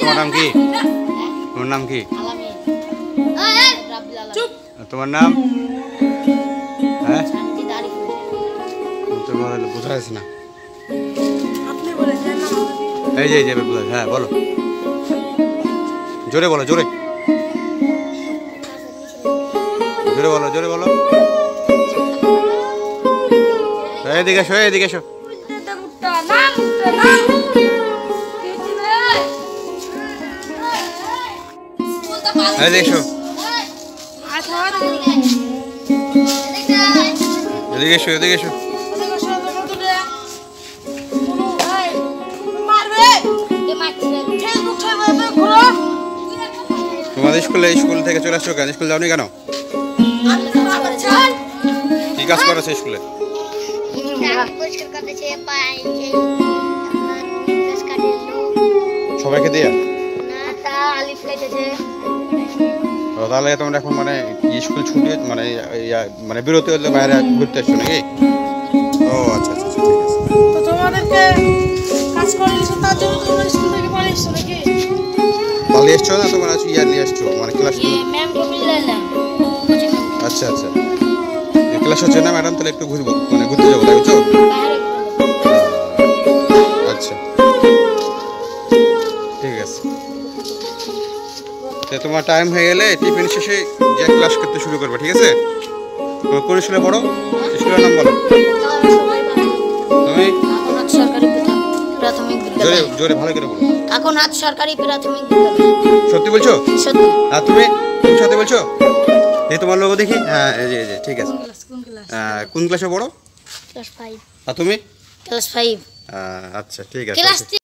তোমার নাম কি? তোমার নাম কি? তোমার নাম? হ্যাঁ তোমার বোঝা যাচ্ছে না। এই যে হ্যাঁ বলো, জোরে বলো, জোরে জোরে বলো, জোরে বলো। এদিকে এসো, এদিকে এসো। এদিকে এসো, এদিকে এসো, এদিকে এসো। তোমাদের স্কুল থেকে চলে আসছো কেন? স্কুল যাওনি কেন? কি কাজ করেছে স্কুলে? সবাইকে দিয়ে তাহলে তোমরা এখন মানে স্কুল ছুটি মানে মানে বিরতি হলে বাইরে ঘুরতে আসছো নাকি? ও আচ্ছা আচ্ছা ঠিক আছে। তো তোমাদেরকে কাজ করে দিছো তার জন্য তোমরা স্কুল থেকে পালিয়ে এসছো নাকি? পালিয়ে এসছো না তোমরা ইয়ারলি আসছো মানে ক্লাস? ম্যামকে মিলাইলাম। আচ্ছা আচ্ছা, ক্লাস হচ্ছে না ম্যাডাম, তাহলে একটু ঘুরবো মানে ঘুরতে যাবো তাই বুঝছো? আচ্ছা ঠিক আছে। তো তোমার টাইম হয়ে গেলে টিফিন শেষে যে ক্লাস করতে শুরু করবে, ঠিক আছে? তোমার কোন স্কুলে পড়ো? স্কুলের নাম বলো। তুমি? জোরে জোরে ভালো করে বলো। কাকনাথ সরকারি প্রাথমিক বিদ্যালয়। সত্যি বলছো? সত্যি। আর তুমি সত্যি বলছো? এই তোমার লোগো দেখি। হ্যাঁ এই যে ঠিক আছে। কোন ক্লাসে পড়ো? ক্লাস 5। আর তুমি? ক্লাস 5। আচ্ছা ঠিক আছে।